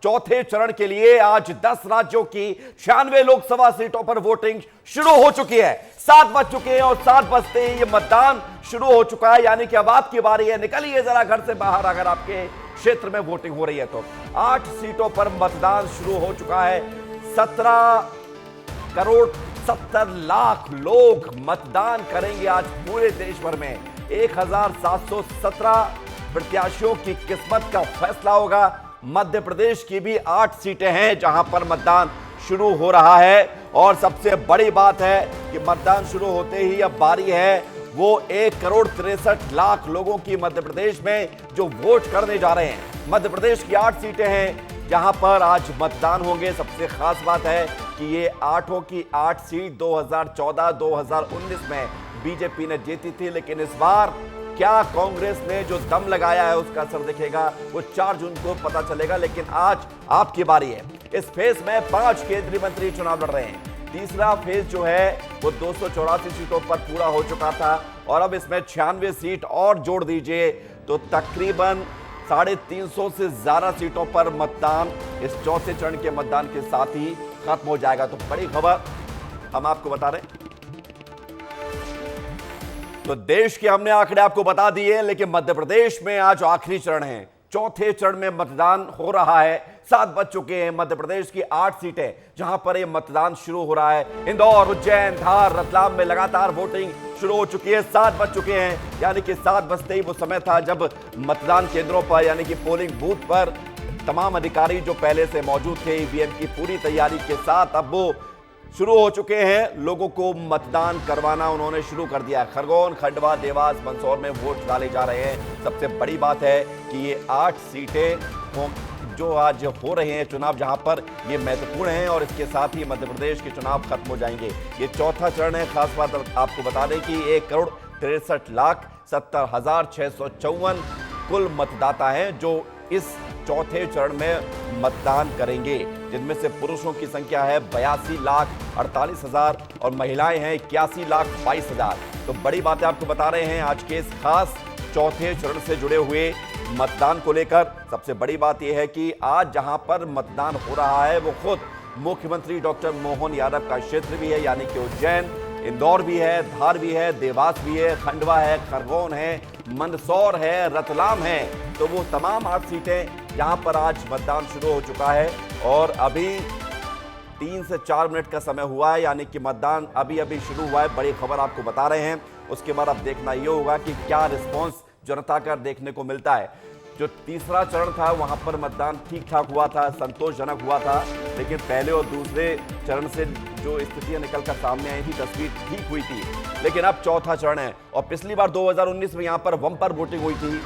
चौथे चरण के लिए आज 10 राज्यों की 96 लोकसभा सीटों पर वोटिंग शुरू हो चुकी है। 7 बज चुके हैं और 7 बजते ही ये मतदान शुरू हो चुका है, यानी कि अब आपकी बारी है। निकलिए जरा घर से बाहर अगर आपके क्षेत्र में वोटिंग हो रही है तो। 8 सीटों पर मतदान शुरू हो चुका है। 17 करोड़ 70 लाख लोग मतदान करेंगे आज पूरे देश भर में। 1717 प्रत्याशियों की किस्मत का फैसला होगा। मध्य प्रदेश की भी 8 सीटें हैं जहां पर मतदान शुरू हो रहा है। और सबसे बड़ी बात है कि मतदान शुरू होते ही अब बारी है वो 1 करोड़ 63 लाख लोगों की मध्य प्रदेश में जो वोट करने जा रहे हैं। मध्य प्रदेश की 8 सीटें हैं जहां पर आज मतदान होंगे। सबसे खास बात है कि ये 8 की 8 सीट 2014-2019 में बीजेपी ने जीती थी, लेकिन इस बार क्या कांग्रेस ने जो दम लगाया है उसका असर दिखेगा वो 4 जून को पता चलेगा। लेकिन आज आपकी बारी है। इस फेज में 5 केंद्रीय मंत्री चुनाव लड़ रहे हैं। तीसरा फेज जो है वो 284 सीटों पर पूरा हो चुका था और अब इसमें 96 सीट और जोड़ दीजिए तो तकरीबन 350 से ज्यादा सीटों पर मतदान इस चौथे चरण के मतदान के साथ ही खत्म हो जाएगा। तो बड़ी खबर हम आपको बता रहे हैं। तो देश के हमने आंकड़े आपको बता दिए, लेकिन मध्य प्रदेश में आज आखिरी चरण है। चौथे चरण में मतदान हो रहा है। 7 बज चुके हैं। मध्य प्रदेश की 8 सीटें जहां पर यह मतदान शुरू हो रहा है। इंदौर, उज्जैन, धार, रतलाम में लगातार वोटिंग शुरू हो चुकी है। 7 बज चुके हैं, यानी कि 7 बजते ही वो समय था जब मतदान केंद्रों पर यानी कि पोलिंग बूथ पर तमाम अधिकारी जो पहले से मौजूद थे ईवीएम की पूरी तैयारी के साथ अब वो शुरू हो चुके हैं। लोगों को मतदान करवाना उन्होंने शुरू कर दिया। खरगोन, खंडवा, देवास, मंदसौर में वोट डाले जा रहे हैं। सबसे बड़ी बात है कि ये 8 सीटें जो आज हो रहे हैं चुनाव जहां पर ये महत्वपूर्ण हैं और इसके साथ ही मध्य प्रदेश के चुनाव खत्म हो जाएंगे। ये चौथा चरण है। खास बात आपको बता दें कि 1 करोड़ 63 लाख 70,654 कुल मतदाता हैं जो इस चौथे चरण में मतदान करेंगे, जिनमें से पुरुषों की संख्या है 82 लाख 48 हजार और महिलाएं हैं 81 लाख 22 हजार। तो बड़ी बातें आपको बता रहे हैं आज के इस खास चौथे चरण से जुड़े हुए मतदान को लेकर। सबसे बड़ी बात यह है कि आज जहां पर मतदान हो रहा है वो खुद मुख्यमंत्री डॉक्टर मोहन यादव का क्षेत्र भी है, यानी कि उज्जैन, इंदौर भी है, धार भी है, देवास भी है, खंडवा है, खरगोन है, मंदसौर है, रतलाम है। तो वो तमाम 8 सीटें यहां पर आज मतदान शुरू हो चुका है और अभी 3 से 4 मिनट का समय हुआ है, यानी कि मतदान अभी अभी शुरू हुआ है। बड़ी खबर आपको बता रहे हैं। उसके बाद अब देखना यह होगा कि क्या रिस्पॉन्स जनता का देखने को मिलता है। जो तीसरा चरण था वहां पर मतदान ठीक ठाक हुआ था, संतोषजनक हुआ था, लेकिन पहले और दूसरे चरण से जो स्थितियां निकलकर सामने आई थी तस्वीर ठीक हुई थी। लेकिन अब चौथा चरण है और पिछली बार 2019 में यहां पर बम्पर वोटिंग हुई थी।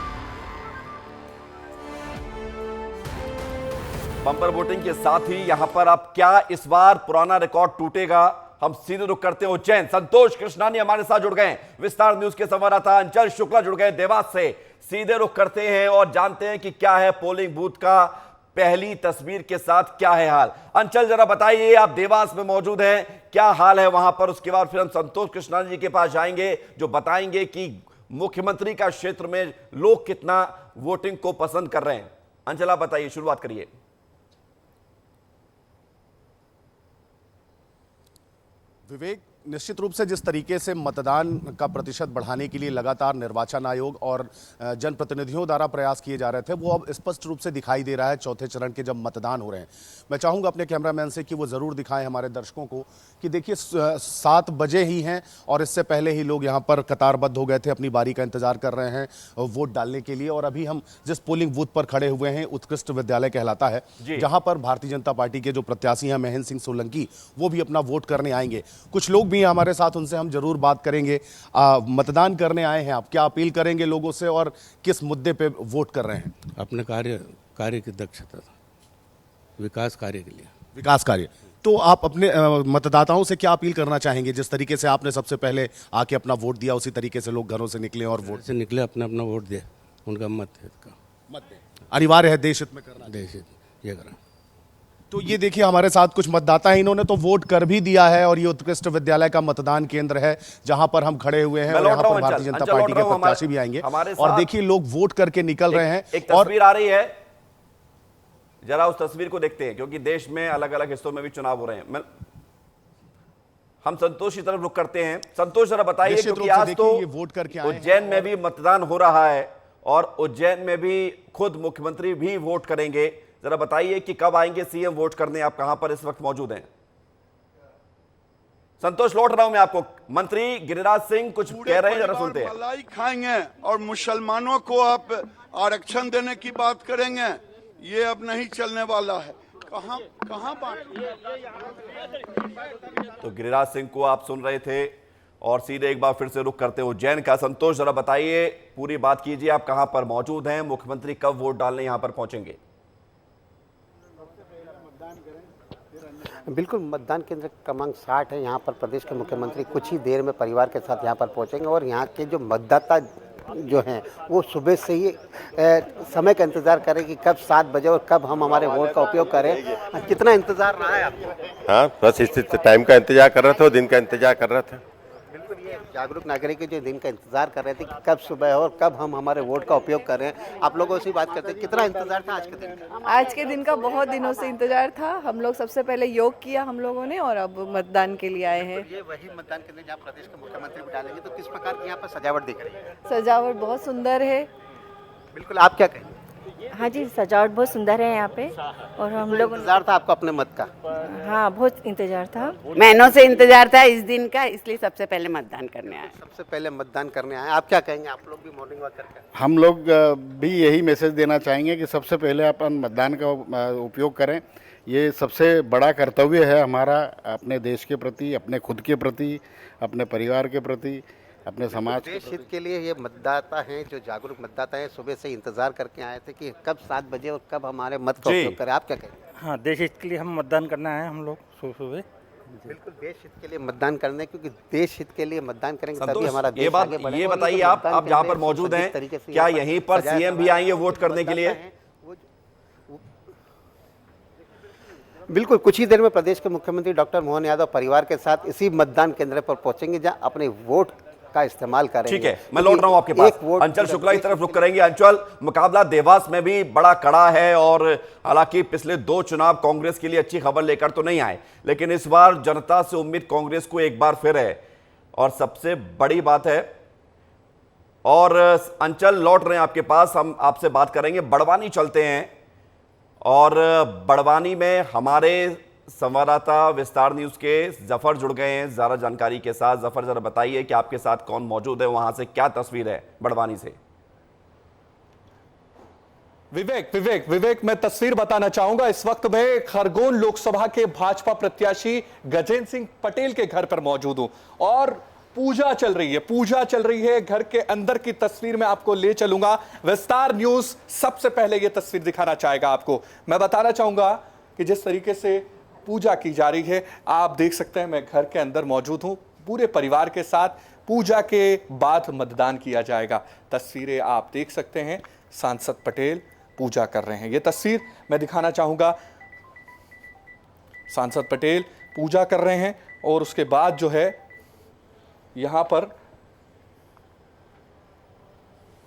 बम्पर वोटिंग के साथ ही यहां पर अब क्या इस बार पुराना रिकॉर्ड टूटेगा? हम सीधे रुख करते हैं उज्जैन। संतोष कृष्णानी हमारे साथ जुड़ गए। विस्तार न्यूज के संवाददाता अंचल शुक्ला जुड़ गए देवास से। सीधे रुख करते हैं और जानते हैं कि क्या है पोलिंग बूथ का पहली तस्वीर के साथ क्या है हाल। अंचल जरा बताइए, आप देवास में मौजूद हैं, क्या हाल है वहां पर? उसके बाद फिर हम संतोष कृष्णानी जी के पास जाएंगे जो बताएंगे कि मुख्यमंत्री का क्षेत्र में लोग कितना वोटिंग को पसंद कर रहे हैं। अंचल आप बताइए, शुरुआत करिए। विवेक, निश्चित रूप से जिस तरीके से मतदान का प्रतिशत बढ़ाने के लिए लगातार निर्वाचन आयोग और जनप्रतिनिधियों द्वारा प्रयास किए जा रहे थे, वो अब स्पष्ट रूप से दिखाई दे रहा है चौथे चरण के जब मतदान हो रहे हैं। मैं चाहूंगा अपने कैमरामैन से कि वो ज़रूर दिखाएं हमारे दर्शकों को कि देखिए 7 बजे ही हैं और इससे पहले ही लोग यहाँ पर कतारबद्ध हो गए थे, अपनी बारी का इंतजार कर रहे हैं वोट डालने के लिए। और अभी हम जिस पोलिंग बूथ पर खड़े हुए हैं उत्कृष्ट विद्यालय कहलाता है, जहाँ पर भारतीय जनता पार्टी के जो प्रत्याशी हैं महेंद्र सिंह सोलंकी, वो भी अपना वोट करने आएंगे। कुछ लोग भी हमारे साथ, उनसे हम जरूर बात करेंगे। मतदान करने आए हैं आप, क्या अपील करेंगे लोगों से और किस मुद्दे पे वोट कर रहे हैं? अपने कार्य की दक्षता, विकास कार्य के लिए। विकास कार्य। तो आप अपने मतदाताओं से क्या अपील करना चाहेंगे? जिस तरीके से आपने सबसे पहले आके अपना वोट दिया, उसी तरीके से लोग घरों से निकले और वोट से निकले, अपना अपना वोट दे, उनका मत दे। अनिवार्य है देश हित में करना, देश हित ये करा। तो ये देखिए हमारे साथ कुछ मतदाता हैं, इन्होंने तो वोट कर भी दिया है और ये उत्कृष्ट विद्यालय का मतदान केंद्र है जहां पर हम खड़े हुए हैं और यहाँ पर भारतीय जनता पार्टी के प्रत्याशी भी आएंगे और देखिए लोग वोट करके निकल रहे हैं। एक तस्वीर आ रही है, जरा उस तस्वीर को देखते हैं, क्योंकि देश में अलग अलग हिस्सों में भी चुनाव हो रहे हैं। हम संतोष की तरफ रुख करते हैं। संतोष, जरा बताइए, निश्चित क्योंकि रूप से आज तो देखिए, ये वोट करके आए हैं उज्जैन में भी मतदान हो रहा है और उज्जैन में भी खुद मुख्यमंत्री भी वोट करेंगे। जरा बताइए कि कब आएंगे सीएम वोट करने, आप कहां पर इस वक्त मौजूद हैं? संतोष, लौट रहा हूं मैं आपको। मंत्री गिरिराज सिंह कुछ कह रहे हैं, जरा सुनते हैं। मलाई खाएंगे और मुसलमानों को आप आरक्षण देने की बात करेंगे, ये अब नहीं चलने वाला है। कहां बात। तो गिरिराज सिंह को आप सुन रहे थे और सीधे एक बार फिर से रुख करते हैं उज्जैन का। संतोष, जरा बताइए, पूरी बात कीजिए, आप कहां पर मौजूद हैं, मुख्यमंत्री कब वोट डालने यहां पर पहुंचेंगे? बिल्कुल, मतदान केंद्र क्रमांक 60 है। यहाँ पर प्रदेश के मुख्यमंत्री कुछ ही देर में परिवार के साथ यहाँ पर पहुँचेंगे और यहाँ के जो मतदाता जो हैं वो सुबह से ही समय का इंतज़ार करें कि कब 7 बजे और कब हम हमारे वोट का उपयोग करें। कितना इंतज़ार रहा है आपको? हाँ, बस इस टाइम का इंतजार कर रहे थे और दिन का इंतजार कर रहे थे। बिल्कुल, ये जागरूक नागरिक जो दिन का इंतजार कर रहे थे कि कब सुबह हो और कब हम हमारे वोट का उपयोग करें। आप लोगों से बात करते हैं, कितना इंतजार था आज के दिन का? आज के दिन का बहुत दिनों से इंतजार था। हम लोग सबसे पहले योग किया हम लोगों ने और अब मतदान के लिए आए हैं। ये वही मतदान केंद्र जहाँ प्रदेश के मुख्यमंत्री भी डालेंगे, तो किस प्रकार की यहाँ पर सजावट दिख रही है? सजावट बहुत सुंदर है। बिल्कुल, आप क्या कहेंगे? हाँ जी, सजावट बहुत सुंदर है यहाँ पे और हम लोग। इंतजार था आपको अपने मत का? हाँ, बहुत इंतजार था। महीनों से इंतजार था इस दिन का, इसलिए सबसे पहले मतदान करने आए। सबसे पहले मतदान करने आए। आप क्या कहेंगे? आप लोग भी मॉर्निंग वॉक करके? हम लोग भी यही मैसेज देना चाहेंगे कि सबसे पहले अपन मतदान का उपयोग करें। ये सबसे बड़ा कर्तव्य है हमारा, अपने देश के प्रति, अपने खुद के प्रति, अपने परिवार के प्रति, अपने समाज देश हित के लिए ये मतदाता हैं, जो जागरूक मतदाता हैं, सुबह से इंतजार करके आए थे कि कब 7 बजे और कब हमारे मत का उपयोग करें। आप क्या कहेंगे? हाँ, देश हित के लिए हम मतदान करना है हम लोग सुबह। बिल्कुल, देश हित के लिए मतदान करने, क्योंकि देश हित के लिए मतदान करेंगे तभी संतोष, हमारा देश ये बात आगे बढ़ेगा। ये और बताइए, जो आप मतदान जहां पर केंद्र मौजूद जिस हैं, तरीके से क्या यहाँ पर यहीं पर सजाया सीएम भी गया आएंगे है, वोट करने के लिए? बिल्कुल, कुछ ही देर में प्रदेश के मुख्यमंत्री डॉक्टर मोहन यादव परिवार के साथ इसी मतदान केंद्र पर पहुंचेंगे, जहां अपने वोट का इस्तेमाल करेंगे। ठीक है, मैं लौट रहा हूं आपके पास। अंचल शुक्ला की तरफ रुख करेंगे। अंचल, मुकाबला देवास में भी बड़ा कड़ा है और हालांकि पिछले 2 चुनाव कांग्रेस के लिए अच्छी खबर लेकर तो नहीं आए, लेकिन इस बार जनता से उम्मीद कांग्रेस को एक बार फिर है और सबसे बड़ी बात है। और अंचल, लौट रहे हैं आपके पास, हम आपसे बात करेंगे। बड़वानी चलते हैं और बड़वानी में हमारे संवाददाता विस्तार न्यूज के जफर जुड़ गए हैं ज़्यादा जानकारी के साथ। जफर, जरा बताइए कि आपके साथ कौन मौजूद है, वहां से क्या तस्वीर है बड़वानी से? विवेक, मैं तस्वीर बताना चाहूंगा। इस वक्त मैं खरगोन लोकसभा के भाजपा प्रत्याशी गजेंद्र सिंह पटेल के घर पर मौजूद हूं और पूजा चल रही है। घर के अंदर की तस्वीर में आपको ले चलूंगा। विस्तार न्यूज सबसे पहले यह तस्वीर दिखाना चाहेगा आपको। मैं बताना चाहूंगा कि जिस तरीके से पूजा की जा रही है, आप देख सकते हैं, मैं घर के अंदर मौजूद हूं पूरे परिवार के साथ। पूजा के बाद मतदान किया जाएगा। तस्वीरें आप देख सकते हैं, सांसद पटेल पूजा कर रहे हैं। यह तस्वीर मैं दिखाना चाहूंगा। सांसद पटेल पूजा कर रहे हैं और उसके बाद जो है यहां पर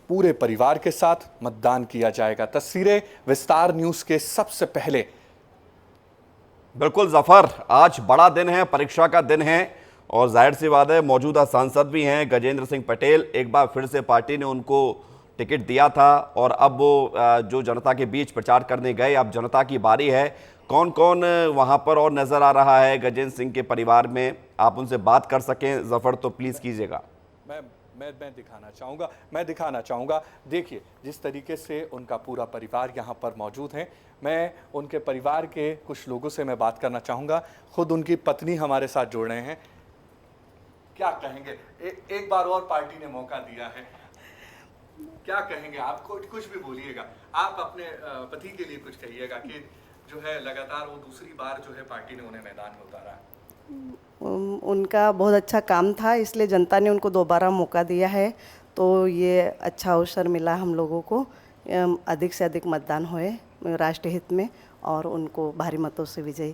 पूरे परिवार के साथ मतदान किया जाएगा। तस्वीरें विस्तार न्यूज के सबसे पहले। बिल्कुल जफर, आज बड़ा दिन है, परीक्षा का दिन है और जाहिर सी बात है मौजूदा सांसद भी हैं गजेंद्र सिंह पटेल। एक बार फिर से पार्टी ने उनको टिकट दिया था और अब वो जो जनता के बीच प्रचार करने गए, अब जनता की बारी है। कौन कौन वहां पर और नजर आ रहा है गजेंद्र सिंह के परिवार में, आप उनसे बात कर सकें जफर तो प्लीज कीजिएगा। मैं दिखाना चाहूंगा। देखिए, जिस तरीके से उनका पूरा परिवार यहाँ पर मौजूद है। मैं उनके परिवार के कुछ लोगों से मैं बात करना चाहूंगा। खुद उनकी पत्नी हमारे साथ जुड़ रहे हैं। क्या कहेंगे, एक बार और पार्टी ने मौका दिया है, क्या कहेंगे? आप कुछ भी बोलिएगा, आप अपने पति के लिए कुछ कहिएगा कि जो है लगातार वो दूसरी बार जो है पार्टी ने उन्हें मैदान में उतारा। उनका बहुत अच्छा काम था, इसलिए जनता ने उनको दोबारा मौका दिया है, तो ये अच्छा अवसर मिला हम लोगों को। अधिक से अधिक मतदान होए राष्ट्र हित में और उनको भारी मतों से विजय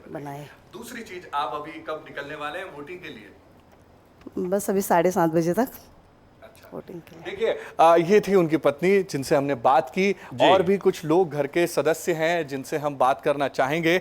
बनाए। दूसरी चीज, आप अभी कब निकलने वाले हैं वोटिंग के लिए? बस अभी 7:30 बजे तक। अच्छा, वोटिंग के लिए। देखिए ये थी उनकी पत्नी जिनसे हमने बात की। और भी कुछ लोग घर के सदस्य हैं जिनसे हम बात करना चाहेंगे।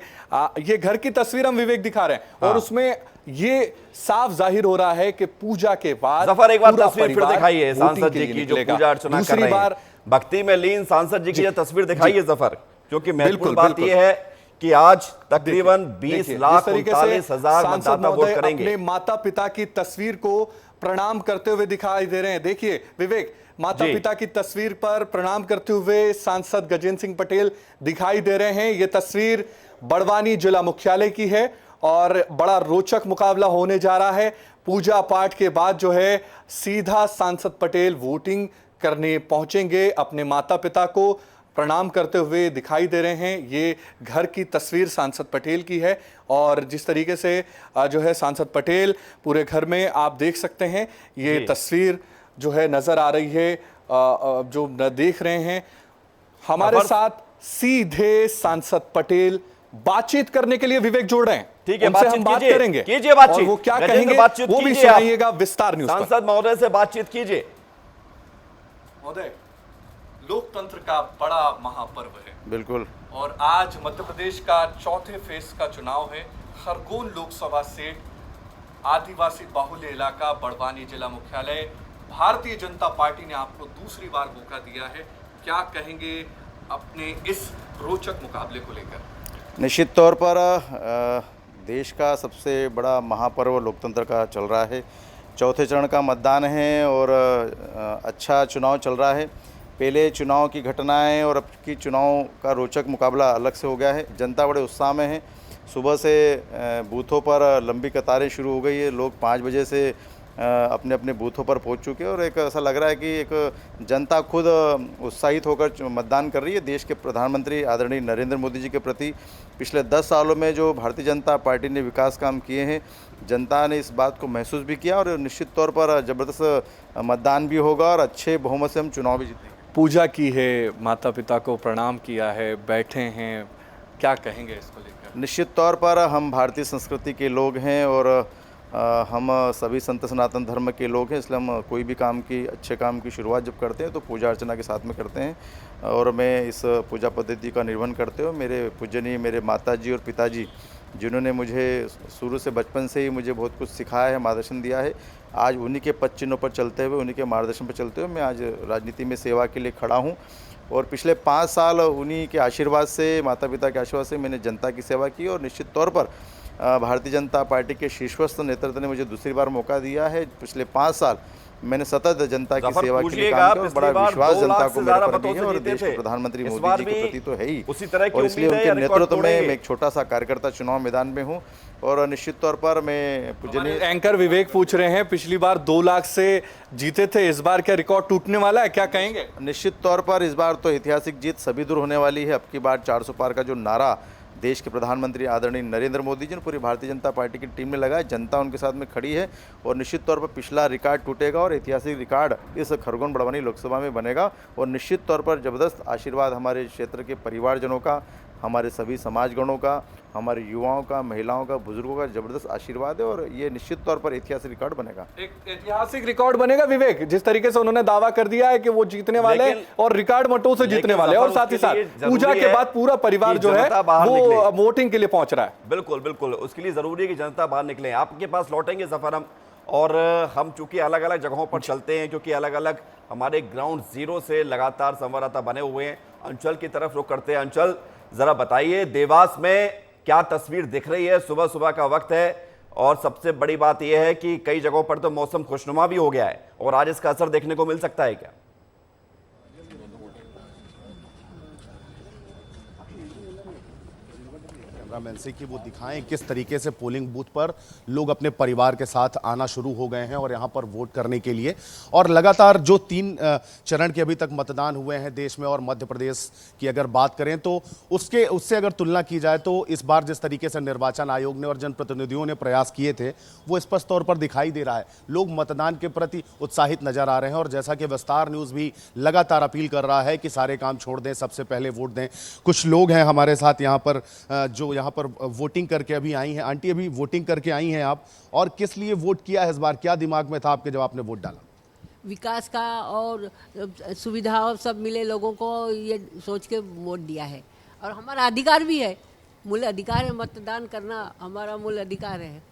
ये घर की तस्वीर हम विवेक दिखा रहे हैं और उसमें ये साफ जाहिर हो रहा है कि पूजा के बाद जफर एक बार पूरा तस्वीर फिर परिवार दिखाइए वोटिंग सांसद के जी लिए की जो निकलेगा। पूजा अर्चना कर दूसरी रहे बार हैं, भक्ति में लीन सांसद जी की ये तस्वीर दिखाइए जफर, क्योंकि महत्वपूर्ण बात बिल्कुल। यह है कि आज तकरीबन 20 देखिए, लाख जिस तरीके से 39,000 सांसद मतदाता वोट महोदय करेंगे। अपने माता पिता की तस्वीर को प्रणाम करते हुए दिखाई दे रहे हैं। देखिए विवेक, माता पिता की तस्वीर पर प्रणाम करते हुए सांसद गजेंद्र सिंह पटेल दिखाई दे रहे हैं। यह तस्वीर बड़वानी जिला मुख्यालय की है और बड़ा रोचक मुकाबला होने जा रहा है। पूजा पाठ के बाद जो है सीधा सांसद पटेल वोटिंग करने पहुंचेंगे, अपने माता पिता को प्रणाम करते हुए दिखाई दे रहे हैं। ये घर की तस्वीर सांसद पटेल की है और जिस तरीके से जो है सांसद पटेल पूरे घर में आप देख सकते हैं, ये तस्वीर जो है नजर आ रही है, जो देख रहे हैं हमारे साथ सीधे सांसद पटेल बातचीत करने के लिए विवेक जोड़ रहे हैं। ठीक है, उनसे हम बात करेंगे, कीजिए बातचीत, और वो क्या गजेंद्र कहेंगे बातचीत वो भी कीजिए आप। सुनाइएगा विस्तार न्यूज़ पर। सांसद महोदय से बातचीत कीजिए। महोदय, लोकतंत्र का बड़ा महापर्व है बिल्कुल, और आज मध्य प्रदेश का चौथे फेज का चुनाव है। खरगोन लोकसभा सीट, आदिवासी बाहुल्य इलाका, बड़वानी जिला मुख्यालय। भारतीय जनता पार्टी ने आपको दूसरी बार मौका दिया है, क्या कहेंगे अपने इस रोचक मुकाबले को लेकर? निश्चित तौर पर देश का सबसे बड़ा महापर्व लोकतंत्र का चल रहा है। चौथे चरण का मतदान है और अच्छा चुनाव चल रहा है। पहले चुनाव की घटनाएं और अब की चुनाव का रोचक मुकाबला अलग से हो गया है। जनता बड़े उत्साह में है। सुबह से बूथों पर लंबी कतारें शुरू हो गई है। लोग 5 बजे से अपने अपने बूथों पर पहुंच चुके हैं और एक ऐसा लग रहा है कि एक जनता खुद उत्साहित होकर मतदान कर रही है। देश के प्रधानमंत्री आदरणीय नरेंद्र मोदी जी के प्रति पिछले 10 सालों में जो भारतीय जनता पार्टी ने विकास काम किए हैं, जनता ने इस बात को महसूस भी किया और निश्चित तौर पर ज़बरदस्त मतदान भी होगा और अच्छे बहुमत से हम चुनाव भी जीतेंगे। पूजा की है, माता पिता को प्रणाम किया है, बैठे हैं, क्या कहेंगे इसको लेकर? निश्चित तौर पर हम भारतीय संस्कृति के लोग हैं और हम सभी संत सनातन धर्म के लोग हैं, इसलिए हम कोई भी काम की अच्छे काम की शुरुआत जब करते हैं तो पूजा अर्चना के साथ में करते हैं। और मैं इस पूजा पद्धति का निर्वहन करते हुए मेरे पूजनीय मेरे माताजी और पिताजी, जिन्होंने मुझे शुरू से बचपन से ही मुझे बहुत कुछ सिखाया है, मार्गदर्शन दिया है, आज उन्हीं के पद चिन्हों पर चलते हुए, उन्हीं के मार्गदर्शन पर चलते हुए मैं आज राजनीति में सेवा के लिए खड़ा हूँ। और पिछले 5 साल उन्हीं के आशीर्वाद से, माता पिता के आशीर्वाद से मैंने जनता की सेवा की और निश्चित तौर पर भारतीय जनता पार्टी के शीर्षस्थ नेतृत्व ने मुझे दूसरी बार मौका दिया है। पिछले 5 साल मैंने सतत जनता की सेवा के लिए काम किया और बड़ा विश्वास जनता को मेरे पर भी है और देश के प्रधानमंत्री मोदी जी के प्रति तो है ही, और इसलिए उनके नेतृत्व में मैं एक छोटा सा कार्यकर्ता चुनाव मैदान में हूँ। और निश्चित तौर पर मैं पूजनीय एंकर विवेक पूछ रहे हैं, पिछली बार 2 लाख से जीते थे, इस बार क्या रिकॉर्ड टूटने वाला है, क्या कहेंगे? निश्चित तौर पर इस बार तो ऐतिहासिक जीत सभी दूर होने वाली है। अब की बार 400 पार का जो नारा देश के प्रधानमंत्री आदरणीय नरेंद्र मोदी जी ने पूरी भारतीय जनता पार्टी की टीम ने लगाया, जनता उनके साथ में खड़ी है और निश्चित तौर पर पिछला रिकॉर्ड टूटेगा और ऐतिहासिक रिकॉर्ड इस खरगोन बड़वानी लोकसभा में बनेगा। और निश्चित तौर पर जबरदस्त आशीर्वाद हमारे क्षेत्र के परिवारजनों का, हमारे सभी समाजगणों का, हमारे युवाओं का, महिलाओं का, बुजुर्गों का जबरदस्त आशीर्वाद है और ये निश्चित तौर पर ऐतिहासिक रिकॉर्ड बनेगा। एक ऐतिहासिक रिकॉर्ड बनेगा विवेक, जिस तरीके से उन्होंने दावा कर दिया है कि वो जीतने वाले हैं और रिकॉर्ड मतों से जीतने वाले हैं और साथ ही साथ पूजा के बाद पूरा परिवार जो है वो वोटिंग के लिए पहुंच रहा है। बिल्कुल बिल्कुल, उसके लिए जरूरी है कि जनता बाहर निकले। आपके पास लौटेंगे जफर हम, और हम चूंकि अलग अलग जगहों पर चलते हैं, क्योंकि अलग अलग हमारे ग्राउंड जीरो से लगातार संवाददाता बने हुए हैं। अंचल की तरफ रुख करते हैं। अंचल, जरा बताइए देवास में क्या तस्वीर दिख रही है? सुबह सुबह का वक्त है और सबसे बड़ी बात यह है कि कई जगहों पर तो मौसम खुशनुमा भी हो गया है और आज इसका असर देखने को मिल सकता है क्या? कैमरामैन से कि वो दिखाएं किस तरीके से पोलिंग बूथ पर लोग अपने परिवार के साथ आना शुरू हो गए हैं और यहां पर वोट करने के लिए। और लगातार जो 3 चरण के अभी तक मतदान हुए हैं देश में और मध्य प्रदेश की अगर बात करें तो उससे अगर तुलना की जाए तो इस बार जिस तरीके से निर्वाचन आयोग ने और जनप्रतिनिधियों ने प्रयास किए थे वो स्पष्ट तौर पर दिखाई दे रहा है। लोग मतदान के प्रति उत्साहित नजर आ रहे हैं और जैसा कि विस्तार न्यूज़ भी लगातार अपील कर रहा है कि सारे काम छोड़ दें, सबसे पहले वोट दें। कुछ लोग हैं हमारे साथ यहाँ पर जो यहाँ पर वोटिंग करके अभी आई हैं। आंटी, अभी वोटिंग करके आई हैं आप, और किस लिए वोट किया है इस बार? क्या दिमाग में था आपके जब आपने वोट डाला? विकास का और सुविधा और सब मिले लोगों को, ये सोच के वोट दिया है। और हमारा अधिकार भी है, मूल अधिकार है, मतदान करना हमारा मूल अधिकार है।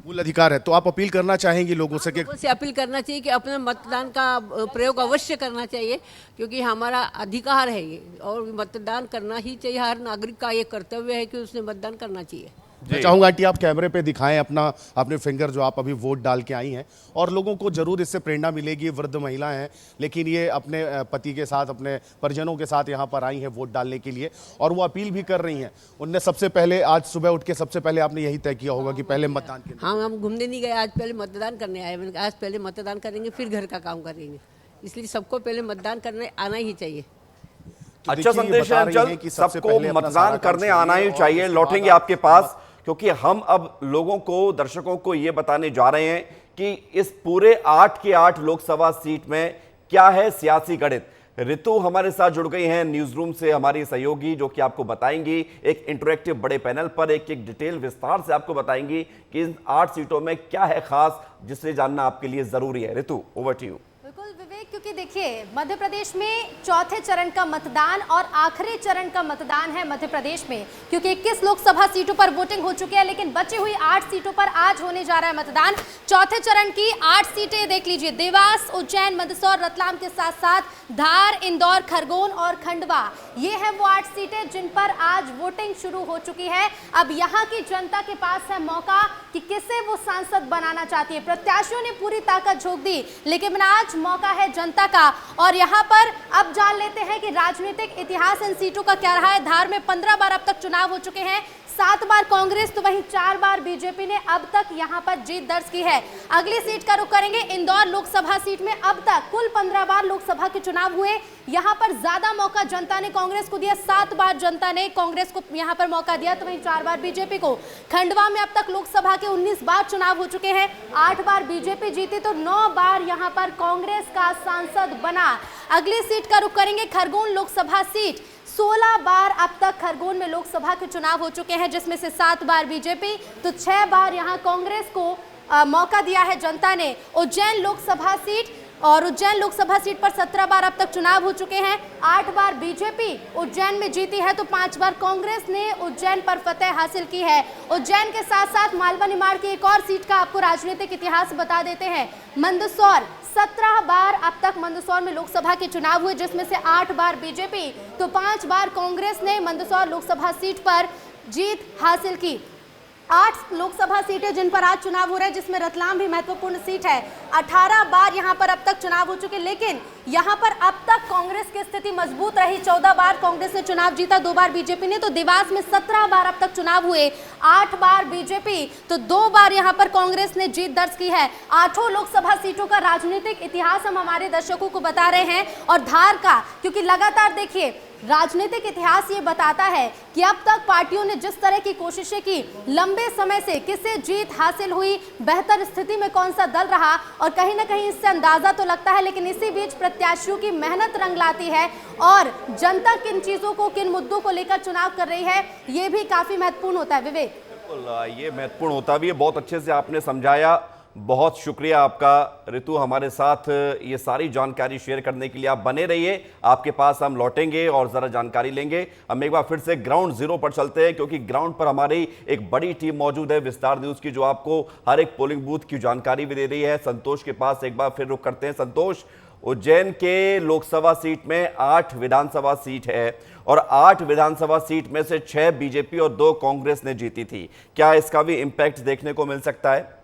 मूल अधिकार है, तो आप अपील करना चाहेंगी लोगों से कि लोगों से अपील करना चाहिए कि अपने मतदान का प्रयोग अवश्य करना चाहिए, क्योंकि हमारा अधिकार है ये, और मतदान करना ही चाहिए। हर नागरिक का ये कर्तव्य है कि उसने मतदान करना चाहिए। मैं चाहूंगा आंटी आप कैमरे पे दिखाएं अपने फिंगर जो आप अभी वोट डाल के आई हैं, और लोगों को जरूर इससे प्रेरणा मिलेगी। वृद्ध महिला हैं, लेकिन ये अपने पति के साथ, अपने परिजनों के साथ यहाँ पर आई हैं वोट डालने के लिए, और वो अपील भी कर रही हैं। उनने सबसे पहले आज सुबह उठ के सबसे पहले आपने यही तय किया होगा कि पहले मतदान के। हाँ, हम घूमने नहीं गए, आज पहले मतदान करने आए। मैंने कहा आज पहले मतदान करेंगे फिर घर का काम करेंगे, इसलिए सबको पहले मतदान करने आना ही चाहिए। अच्छा संदेश है अंचल, सबको मतदान करने आना ही चाहिए। लौटेंगे आपके पास, क्योंकि हम अब लोगों को, दर्शकों को ये बताने जा रहे हैं कि इस पूरे 8 के 8 लोकसभा सीट में क्या है सियासी गणित। ऋतु हमारे साथ जुड़ गई हैं न्यूज रूम से, हमारी सहयोगी, जो कि आपको बताएंगी एक इंटरैक्टिव बड़े पैनल पर एक एक डिटेल विस्तार से आपको बताएंगी कि इन 8 सीटों में क्या है खास, जिसे जानना आपके लिए जरूरी है। ऋतु, ओवर टू यू। बिल्कुल विवेक, क्योंकि देखिए मध्य प्रदेश में चौथे चरण का मतदान और आखिरी चरण का मतदान है मध्य प्रदेश में, क्योंकि 21 लोकसभा सीटों पर वोटिंग हो चुकी है, लेकिन बची हुई 8 सीटों पर आज होने जा रहा है मतदान। चौथे चरण की 8 सीटें देख लीजिए, देवास, उज्जैन, मंदसौर, रतलाम के साथ साथ धार, इंदौर, खरगोन और खंडवा, ये है वो 8 सीटें जिन पर आज वोटिंग शुरू हो चुकी है। अब यहाँ की जनता के पास है मौका कि किसे वो सांसद बनाना चाहती है। प्रत्याशियों ने पूरी ताकत झोंक दी, लेकिन आज मौका है जनता का। और यहाँ पर अब जान लेते हैं कि राजनीतिक इतिहास इन सीटों का क्या रहा है। धार में 15 बार अब तक चुनाव हो चुके हैं, 7 बार कांग्रेस तो वहीं 4 बार बीजेपी ने अब तक यहाँ पर जीत दर्ज की है। अगली सीट का रुख करेंगे, इंदौर लोकसभा सीट में अब तक कुल 15 बार लोकसभा के चुनाव हुए। यहाँ पर ज्यादा मौका जनता ने कांग्रेस को दिया, 7 बार जनता ने कांग्रेस को यहाँ पर मौका दिया, तो वहीं 4 बार बीजेपी को। खंडवा में अब तक लोकसभा के 19 बार चुनाव हो चुके हैं, 8 बार बीजेपी जीती तो 9 बार यहाँ पर कांग्रेस का सांसद बना। अगली सीट का रुख करेंगे, खरगोन लोकसभा सीट, 16 बार अब तक खरगोन में लोकसभा के चुनाव हो चुके हैं, जिसमें से 7 बार बीजेपी तो 6 बार यहां कांग्रेस को मौका दिया है जनता ने। उज्जैन लोकसभा सीट, और उज्जैन लोकसभा सीट पर 17 बार अब तक चुनाव हो चुके हैं, 8 बार बीजेपी उज्जैन में जीती है तो 5 बार कांग्रेस ने उज्जैन पर फतेह हासिल की है। उज्जैन के साथ साथ मालवा निमाड़ की एक और सीट का आपको राजनीतिक इतिहास बता देते हैं। मंदसौर, 17 बार अब तक मंदसौर में लोकसभा के चुनाव हुए, जिसमें से 8 बार बीजेपी तो 5 बार कांग्रेस ने मंदसौर लोकसभा सीट पर जीत हासिल की। 8 लोकसभा सीटें जिन पर आज चुनाव हो रहे हैं, जिसमें रतलाम भी महत्वपूर्ण सीट है। 18 बार यहां पर अब तक चुनाव हो चुके, लेकिन यहां पर अब तक कांग्रेस की स्थिति मजबूत रही। 14 बार कांग्रेस ने चुनाव जीता, 2 बार बीजेपी ने। तो देवास में 17 बार अब तक चुनाव हुए, 8 बार बीजेपी तो 2 बार यहां पर कांग्रेस ने जीत दर्ज की है। 8 लोकसभा सीटों का राजनीतिक इतिहास हम हमारे दर्शकों को बता रहे हैं, और धार का, क्योंकि लगातार देखिए राजनीतिक इतिहास ये बताता है कि अब तक पार्टियों ने जिस तरह की कोशिशें की, लंबे समय से किसे जीत हासिल हुई, बेहतर स्थिति में कौन सा दल रहा, और कहीं ना कहीं इससे अंदाजा तो लगता है, लेकिन इसी बीच प्रत्याशियों की मेहनत रंग लाती है और जनता किन चीजों को, किन मुद्दों को लेकर चुनाव कर रही है, ये भी काफी महत्वपूर्ण होता है। विवेक, बिल्कुल ये महत्वपूर्ण होता भी है, बहुत अच्छे से आपने समझाया, बहुत शुक्रिया आपका ऋतु, हमारे साथ ये सारी जानकारी शेयर करने के लिए। आप बने रहिए, आपके पास हम लौटेंगे और ज़रा जानकारी लेंगे। हम एक बार फिर से ग्राउंड जीरो पर चलते हैं, क्योंकि ग्राउंड पर हमारी एक बड़ी टीम मौजूद है विस्तार न्यूज़ की, जो आपको हर एक पोलिंग बूथ की जानकारी भी दे रही है। संतोष के पास एक बार फिर रुख करते हैं। संतोष, उज्जैन के लोकसभा सीट में 8 विधानसभा सीट है, और 8 विधानसभा सीट में से 6 बीजेपी और 2 कांग्रेस ने जीती थी। क्या इसका भी इम्पैक्ट देखने को मिल सकता है?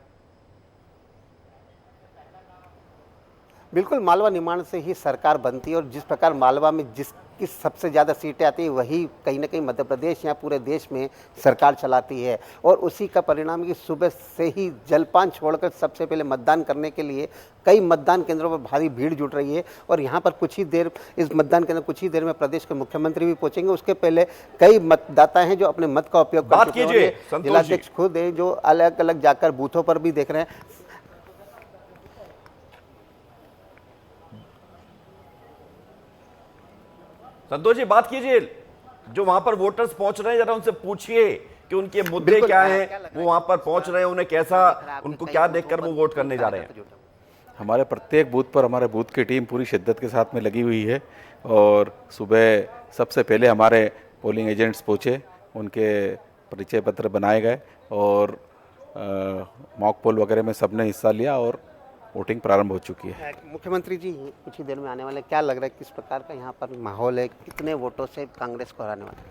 बिल्कुल, मालवा निमाड़ से ही सरकार बनती है, और जिस प्रकार मालवा में जिसकी सबसे ज़्यादा सीटें आती है, वही कहीं ना कहीं मध्य प्रदेश या पूरे देश में सरकार चलाती है। और उसी का परिणाम कि सुबह से ही जलपान छोड़कर सबसे पहले मतदान करने के लिए कई मतदान केंद्रों पर भारी भीड़ जुट रही है। और यहाँ पर कुछ ही देर, इस मतदान केंद्र कुछ ही देर में प्रदेश के मुख्यमंत्री भी पहुँचेंगे। उसके पहले कई मतदाता हैं जो अपने मत का उपयोग कर चुके हैं। जिलाध्यक्ष खुद हैं जो अलग अलग जाकर बूथों पर भी देख रहे हैं। संतोष जी, बात कीजिए, जो वहां पर वोटर्स पहुंच रहे हैं, जरा उनसे पूछिए कि उनके मुद्दे क्या हैं, वो वहां पर पहुंच रहे हैं, उन्हें कैसा, उनको क्या देखकर वो वोट करने जा रहे हैं। हमारे प्रत्येक बूथ पर हमारे बूथ की टीम पूरी शिद्दत के साथ में लगी हुई है और सुबह सबसे पहले हमारे पोलिंग एजेंट्स पहुँचे, उनके परिचय पत्र बनाए गए और मॉक पोल वगैरह में सबने हिस्सा लिया और वोटिंग प्रारंभ हो चुकी है। मुख्यमंत्री जी कुछ ही देर में आने वाले, क्या लग रहा है किस प्रकार का यहाँ पर माहौल है, कितने वोटों से कांग्रेस को हराने वाला है?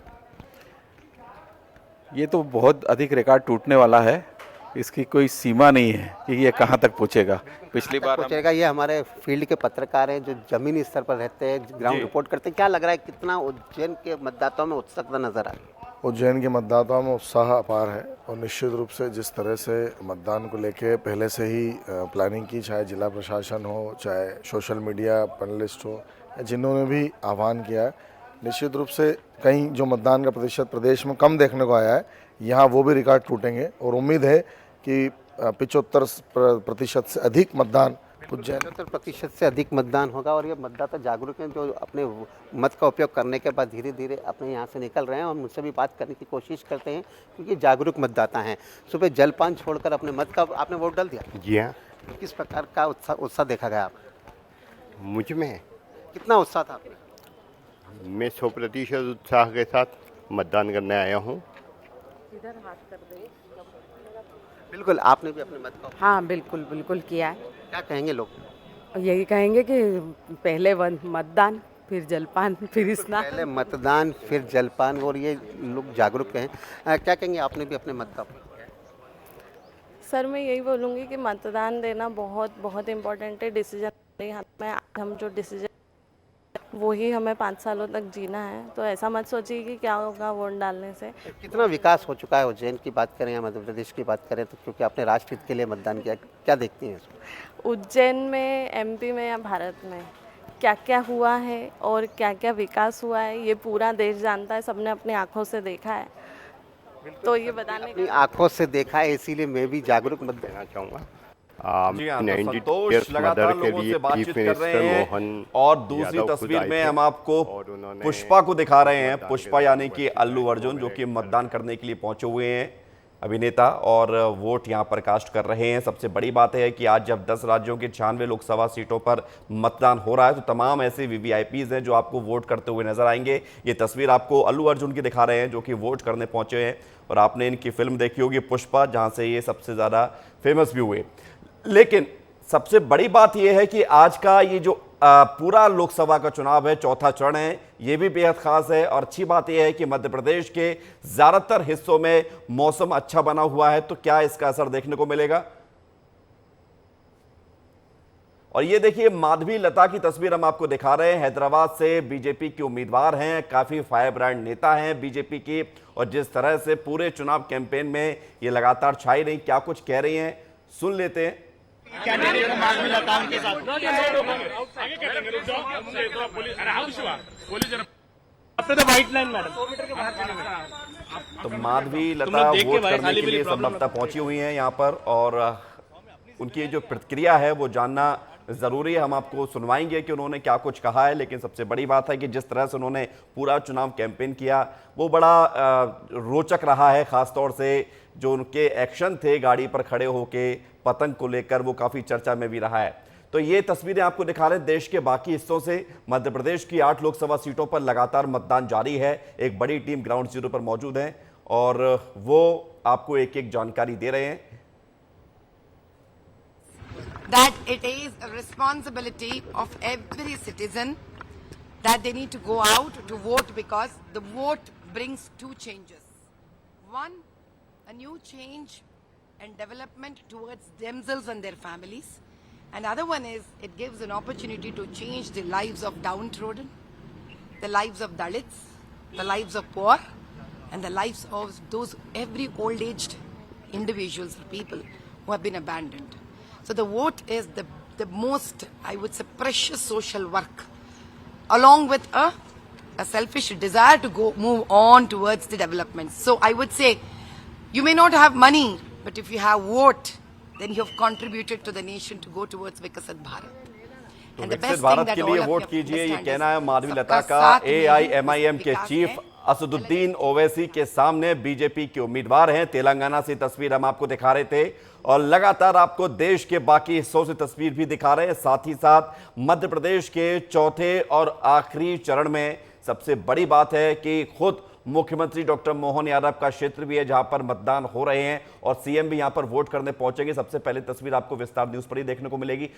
ये तो बहुत अधिक रिकॉर्ड टूटने वाला है, इसकी कोई सीमा नहीं है कि ये कहाँ तक पहुँचेगा। पिछली बार पहुँचेगा, ये हमारे फील्ड के पत्रकार हैं जो जमीनी स्तर पर रहते हैं, ग्राउंड रिपोर्ट करते हैं। क्या लग रहा है कितना उज्जैन के मतदाताओं में उत्सुकता नजर आ रही है? उज्जैन के मतदाताओं में उत्साह अपार है और निश्चित रूप से जिस तरह से मतदान को लेके पहले से ही प्लानिंग की, चाहे जिला प्रशासन हो, चाहे सोशल मीडिया पैनलिस्ट हो, जिन्होंने भी आह्वान किया है, निश्चित रूप से कहीं जो मतदान का प्रतिशत प्रदेश में कम देखने को आया है, यहाँ वो भी रिकॉर्ड टूटेंगे और उम्मीद है कि 75% से अधिक मतदान उज्जैन 75% से अधिक मतदान होगा। और ये मतदाता जागरूक हैं जो अपने मत का उपयोग करने के बाद धीरे धीरे अपने यहाँ से निकल रहे हैं और मुझसे भी बात करने की कोशिश करते हैं क्योंकि जागरूक मतदाता हैं। सुबह जलपान छोड़कर अपने मत का आपने वोट डाल दिया? जी हाँ। किस प्रकार का उत्साह देखा गया आपने? मुझ में कितना उत्साह था आपने? मैं 100% उत्साह के साथ मतदान करने आया हूँ। इधर हाथ कर दे। बिल्कुल, आपने भी अपने मत का? हाँ बिल्कुल बिल्कुल किया है। क्या कहेंगे लोग? यही कहेंगे कि पहले मतदान फिर जलपान फिर स्नान। पहले मतदान फिर जलपान, और ये लोग जागरूक हैं। क्या कहेंगे, आपने भी अपने मत का? सर मैं यही बोलूँगी कि मतदान देना बहुत बहुत इम्पोर्टेंट है। डिसीजन हमारे हाथ में, हम जो डिसीजन वही हमें 5 सालों तक जीना है, तो ऐसा मत सोचिए कि क्या होगा वोट डालने से। कितना विकास हो चुका है उज्जैन की बात करें या मध्य प्रदेश की बात करें तो, क्योंकि आपने राष्ट्रहित के लिए मतदान किया, क्या देखती हैं इसमें? उज्जैन में, एमपी में या भारत में क्या क्या हुआ है और क्या क्या विकास हुआ है ये पूरा देश जानता है, सबने अपनी आंखों से देखा है। तो ये बताने अपनी आंखों से देखा है, इसीलिए मैं भी जागरूक मत देना चाहूँगा। जी हाँ, तो संतोष लगातार लोगों से बातचीत कर रहे हैं। और दूसरी तस्वीर में हम आपको पुष्पा को दिखा रहे हैं। पुष्पा यानी कि अल्लू अर्जुन, जो कि मतदान करने के लिए पहुंचे हुए हैं, अभिनेता, और वोट यहां पर कास्ट कर रहे हैं। सबसे बड़ी बात है कि आज जब 10 राज्यों के 96 लोकसभा सीटों पर मतदान हो रहा है तो तमाम ऐसे वीवीआईपीज हैं जो आपको वोट करते हुए नजर आएंगे। ये तस्वीर आपको अल्लू अर्जुन की दिखा रहे हैं जो कि वोट करने पहुंचे हैं, और आपने इनकी फिल्म देखी होगी पुष्पा, जहां से ये सबसे ज्यादा फेमस भी हुए। लेकिन सबसे बड़ी बात यह है कि आज का ये जो पूरा लोकसभा का चुनाव है, चौथा चरण है, ये भी बेहद खास है। और अच्छी बात यह है कि मध्य प्रदेश के ज्यादातर हिस्सों में मौसम अच्छा बना हुआ है, तो क्या इसका असर देखने को मिलेगा? और ये देखिए माधवी लता की तस्वीर हम आपको दिखा रहे हैं। हैदराबाद से बीजेपी के उम्मीदवार हैं, काफी फायर ब्रांड नेता हैं बीजेपी की, और जिस तरह से पूरे चुनाव कैंपेन में ये लगातार छाई रही, क्या कुछ कह रही हैं सुन लेते हैं। तो माधवी लता वोट करने के लिए संभवतः पहुंची हुई हैं यहाँ पर, और उनकी जो प्रतिक्रिया है वो जानना जरूरी है। हम आपको सुनवाएंगे कि उन्होंने क्या कुछ कहा है, लेकिन सबसे बड़ी बात है कि जिस तरह से उन्होंने पूरा चुनाव कैंपेन किया वो बड़ा रोचक रहा है। खासतौर से जो उनके एक्शन थे गाड़ी पर खड़े होके पतंग को लेकर, वो काफी चर्चा में भी रहा है। तो ये तस्वीरें आपको दिखा रहे हैं देश के बाकी हिस्सों से। मध्य प्रदेश की 8 लोकसभा सीटों पर लगातार मतदान जारी है। एक बड़ी टीम ग्राउंड जीरो पर मौजूद है और वो आपको एक एक जानकारी दे रहे हैं। That it is a responsibility of every citizen that they need to go out to vote, because the vote brings 2 changes. One, a new change and development towards themselves and their families. And other one is it gives an opportunity to change the lives of downtrodden, the lives of Dalits, the lives of poor, and the lives of those every old-aged individuals or people who have been abandoned. So the vote is the most, I would say, precious social work, along with a selfish desire to move on towards the development. So I would say, you may not have money, but if you have vote, then you have contributed to the nation to go towards Viksit Bharat. तो विकसित भारत के लिए vote कीजिए, ये कहना है माधवी लता का। AIMIM के चीफ असदुद्दीन ओवैसी के सामने बीजेपी के उम्मीदवार हैं। तेलंगाना से तस्वीर हम आपको दिखा रहे थे और लगातार आपको देश के बाकी हिस्सों से तस्वीर भी दिखा रहे हैं। साथ ही साथ मध्य प्रदेश के चौथे और आखिरी चरण में सबसे बड़ी बात है कि खुद मुख्यमंत्री डॉक्टर मोहन यादव का क्षेत्र भी है जहां पर मतदान हो रहे हैं और सीएम भी यहां पर वोट करने पहुंचेंगे। सबसे पहले तस्वीर आपको विस्तार न्यूज पर ही देखने को मिलेगी।